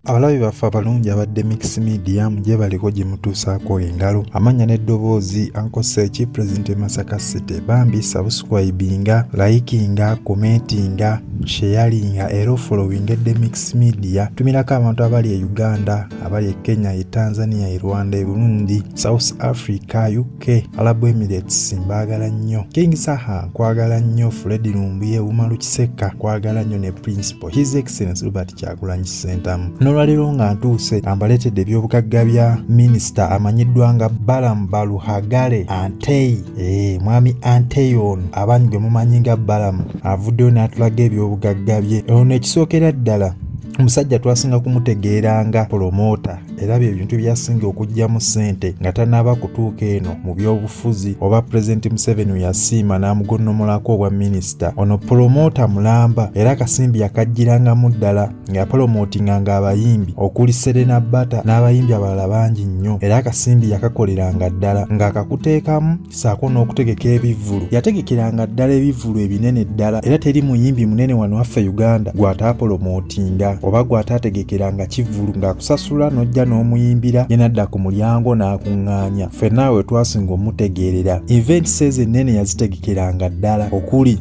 Abalabi baffe abalungi abadde Mix Media muje baliko gye mutuusaako engalo. Amanya n'eddoboozi Uncle Sechi President Masaka City. Bambi subscribinga, likinga, commentinga, sharinga era following edde Mix Media. Tumirako abantu abali e Uganda, abali e Kenya, e Tanzania, e Rwanda, e Burundi, South Africa, UK, Arab Emirates mbagala nnyo. King Saha nkwagala nnyo, Fred Lumbuye, Umaru Kiseka nkwagala nnyo ne Principal His Excellency Robert Kyagulanyi Ssentamu. N'olwaleero nga ntuuse ambaleetedde ebyobugagga bya minisita amanyiddwa nga Barugahara Antey. Mwami Antey ono abangi gwe mumanyi nga Balaamu avuddeyo n'atulaga ebyobugagga bye. Ono ekisookera ddala omusajja twasinga kumutegeeranga promota era by'ebintu byasinga okujjamu ssente nga tannaba kutuuka eno mu byobufuzi oba President Museveni yasiima n'amugonnomolako obwa minisita. Ono promota mulamba era akasimbi yakajjirangamu ddala nga promotinganga abayimbi okuli Serena Bata n'abayimbi abalala bangi nnyo era akasimbi yakakoleranga ddala ng'akakuteekamu saako n'okutegeka ebivvulu. Yategekeranga ddala ebivvulu ebinene ddala era teri muyimbi munene wano waffe Uganda gw'ataapromotinga oba gw'ataategekeranga kivvulu ng'akusasula n'ojja n'omuyimbira yenadda ku mulyango n'akuŋŋaanya. Ffenna we twasinga omutegeerera events ennene yazitegekeranga ddala okuli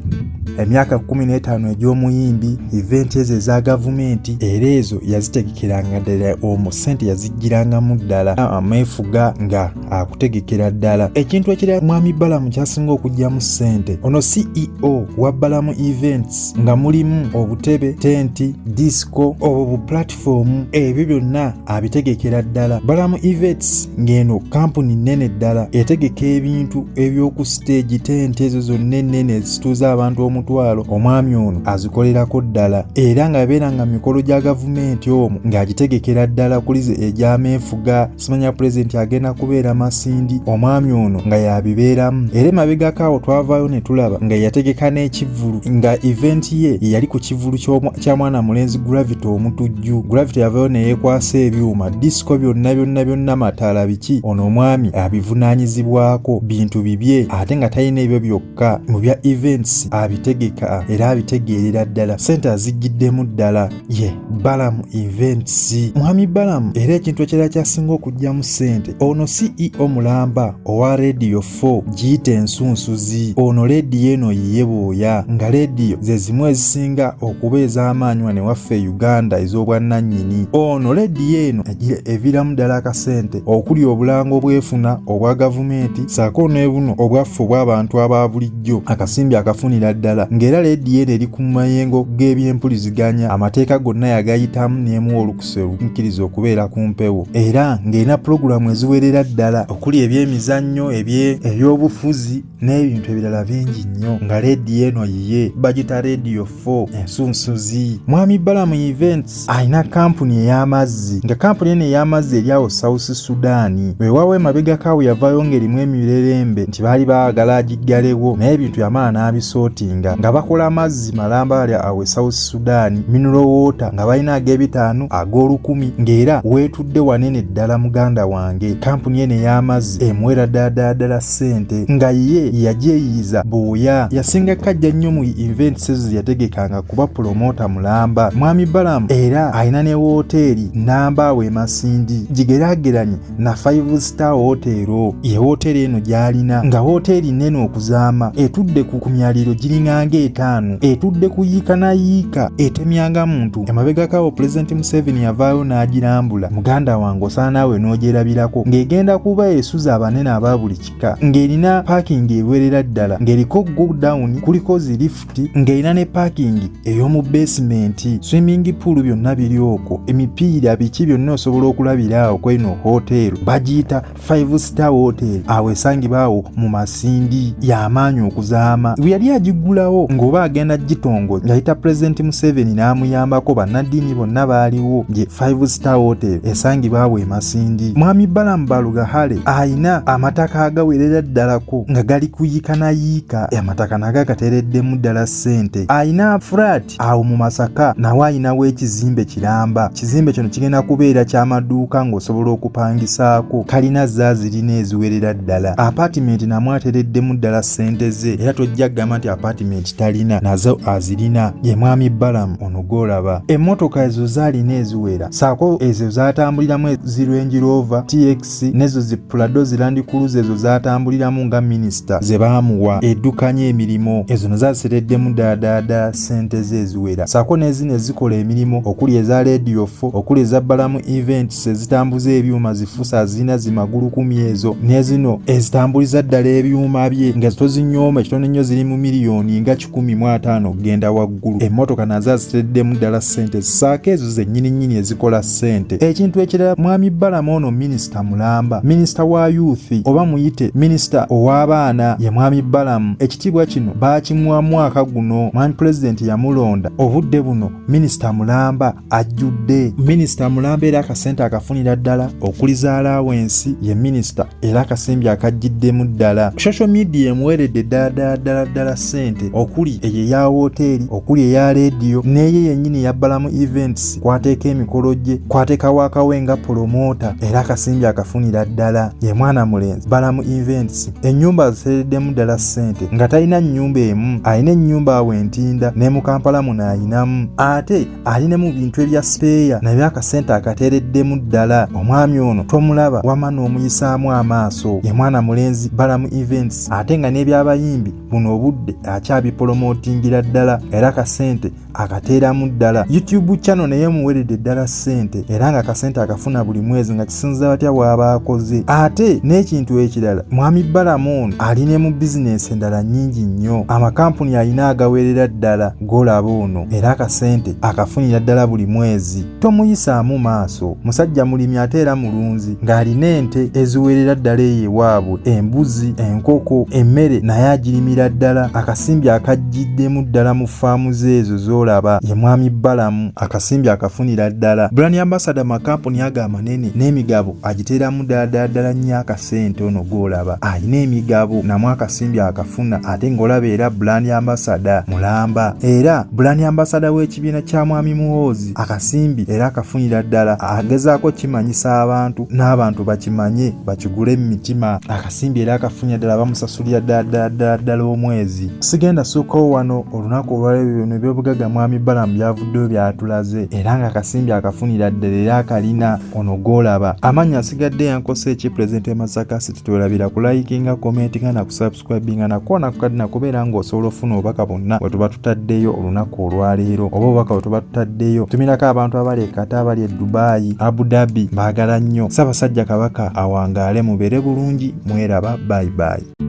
emyaka 15 egy'omuyimbi, event ezo eza gavumenti era ezo yazitegekeranga ddala omwo ssente yazijjirangamu ddala ameefuga nga akutegekera ddala. Ekintu ekira mwami Balaamu kyasinga okujjamu ssente ono CEO wa Balaamu Events nga mulimu obutebe, tenti, disco, obwo bu platform ebyo byonna abitegekera ddala. Balaamu Events ng'eno kampuni nnene ddala etegeka ebintu eby'oku stage, tenti ezo zonna ennene ezituuza abantu omutwalo. Omwami ono azikolerako ddala era nga yabeeranga mikolo gya gavumenti omwo ng'agitegekera ddala kulize egy'ameefuga. Simanya President agenda kubeera Masindi, omwami ono nga yabibeeramu era emabegako awo twavaayo ne tulaba nga yategeka n'ekivvulu nga event ye yali ku kivvulu kya mwana mulenzi Gravity omutujju. Gravity yavaayo ne yeekwasa ebyuma, disco byonna mataala biki ono omwami abivunaanyizibwako bintu bibye ate nga talina ebyo byokka mu bya events abitegeka era abitegeerera ddala. Ssente azijjiddemu ddala ye Balaamu Events. Mwami Balaamu era ekintu ekirala kyasinga okujjamu ssente ono CEO mulamba owa Radio 4 giyita ensunsuzi. Ono lediyo eno yiye bw'oya nga lediyo ze zimu ezisinga okuba ez'amaanyi wane waffe Uganda ez'obwannannyini. Ono lediyo eno eviramu ddala akasente okuli obulango bwefuna obwa gavumenti saako n'ebuno obwaffe obw'abantu aba bulijjo akasimbi akafunira ddala ng'era lediyo eno eri ku mayengo g'ebyempuliziganya. Amateeka gonna yagayitamu n'emuwa olukusa olukkiriza okubeera ku mpewo era ng'erina pulogulamu eziwerera ddala okuli ebyemizannyo, eby'obufuzi n'ebintu ebirala bingi nnyo nga lediyo eno yiye bagita Radio 4 ensunsuzi. Mwami Balaamu Events alina kampuni ey'amazzi nga kampuni eno ey'amazzi eri awo South Sudan. Weewaawo emabegako awo yavaayo ng'erimu emirerembe nti baali baagala agiggalewo naye ebintu yamala n'abisootinga nga bakola amazzi malamba ali awo South Sudan, mineral water nga balina ag'ebitaano, ag'olukumi ng'era weetudde wanene ddala muganda wange. Kampuni eno ey'amazzi emuwera ddala ssente nga ye yagyeyiza bw'oya. Yasinga kajja nnyo mu events ezo yategekanga kuba promota mulamba. Mwami Balaamu era alina ne wooteeri namba awo e Masindi gigeraageranye na 5-star hotel. Ye wooteeri eno gy'alina nga wooteeri nnene okuzaama etudde ku myaliro giringanga 5, etudde ku yiika na yiika etemyanga muntu. Emabegako awo President Museveni yavaayo n'agirambula. Muganda wange osaanaawe n'ogyerabirako ng'egenda kuba esuza abanene aba buli kika ng'erina parking ewerera ddala ng'eriko go down, kuliko zi lift ng'erina ne parking ey'omu basement, swimming pool byonna biri okwo, emipiira biki byonna osobola okulabira awo kweno hotel. Bagiyita 5-star hotel awo esangibwa awo mu Masindi, y'amaanyi okuzaama. Bwe yali agigulawo ng'oba agenda gitongo ng'ayita President Museveni n'amuyambako, bannaddiini bonna baaliwo gye 5-star hotel esangibwa awo e Masindi. Mwami Balaamu Barugahara ayina amataka agawerera ddalako nga gali kuyiika na yiika, amataka nago agateereddemu ddala ssente. Ayina flat awo mu Masaka nawe ayinawo ekizimbe kiramba. Ekizimbe kino kigenda kubeera ky'amaduuka ng'osobola okupangisaako, kalina zaazirina eziwerera ddala. Apartment namwe ateereddemu ddala ssente ze era tojja kugamba nti apartment document talina nazo azirina ye mwami Balaamu ono gw'olaba. Emmotoka ezo zaalina eziwera saako ezo zaatambuliramu ezi Range Rover TX nezo zi Prado zi Land Cruiser ezo zaatambuliramu nga minisita ze baamuwa eddukanya emirimu ezo nazasereddemu ddala ssente ze eziwera saako n'ezino ezikola emirimu okuli eza Radio 4 okuli eza Balaamu Events ezitambuza ebyuma zifusa zina zimagulu 10 ezo n'ezino ezitambuliza ddala ebyuma bye nga tozinyooma ekitono nnyo ziri mu miliyoni nga 150 kugenda waggulu. Emmotoka nazo aziteddemu ddala ssente saako ezo zennyini ezikola ssente. Ekintu ekirala mwami Balaamu ono minisita mulamba, minisita wa youth oba muyite minisita ow'abaana ye mwami Balaamu. Ekitiibwa kino baakimuwa mwaka guno mwami pulezidenti yamulonda obudde buno minisita mulamba ajjudde. Minisita mulamba era akasente akafunira ddala okuliza allowance ye minisita era akasembi akajjiddemu ddala. Social media emuweredde ddala ssente okuli eyo eya hoteeri okuli eya radio n'eye yennyini ya Balaamu Events kwateeka emikolo gye kwateekawo akawenga promota era akasembi akafunira ddala ye mwana mulenzi. Balaamu Events ennyumba azisereddemu ddala ssente nga talina nnyumba emu alina ennyumba awentinda ne mu Kampala muno ayinamu ate alina mu bintu ebya speya nabyo akasente akateereddemu ddala. Omwami ono tomulaba wama n'omuyisaamu amaaso ye mwana mulenzi Balaamu Events ate nga n'ebyabayimbi buno obudde akyabipolomootingira ddala era akasente akateeramu ddala. YouTube channel naye muweredde ddala ssente era nga akasente akafuna buli mwezi nga kisinza batya bw'aba akoze. Ate n'ekintu ekirala mwami Balaamu ono alina mu bizinesi endala nnyingi nnyo amakampuni alina agawerera ddala golaba ono era akasente akafunira ddala buli mwezi. Tomuyisaamu maaso musajja mulimi ate era mulunzi ng'alina ente eziwerera ddala eyewaabwe embuzi enkoko emmere naye agirimira ddala akasimbi akajjiddemu ddala mu faamu ze ezo z'olaba ye mwami Balaamu akasimbi akafunira ddala. Brand ambassador makampuni ago amanene n'emigabo agiteeramu ddala nnyo akasente ono gw'olaba alina emigabo namwe akasimbi akafuna ate ng'olaba era brand ambassador mulamba era brand ambassador w'ekibiina kya mwami Muhoozi akasimbi era akafunira ddala agezaako kimanyisa abantu n'abantu bakimanye bakigule mu mitima akasimbi era akafunira ddala bamusasulira ddala omwezi. Sigenda suukawo wano olunaku olwaleero bino ebyobugagga mwami Balaamu byavuddeyo byatulaze era nga akasimbi akafunira ddala era akalina ono gw'olaba. Amannya asigadde yankose eki pulezidenti Masaka City twerabira ku likinga commentinga na kusubscribinga na kuona kukadina kubeera ng'osobola ofuna obubaka bonna bwe tuba tutaddeyo olunaku olwaleero oba obubaka bwe tuba tutaddeyo. Tumirako abantu abali e Kata abali e Dubai Abu Dhabi baagala nnyo. Ssaabasajja Kabaka awangaale mubeere bulungi mweraba bye bye.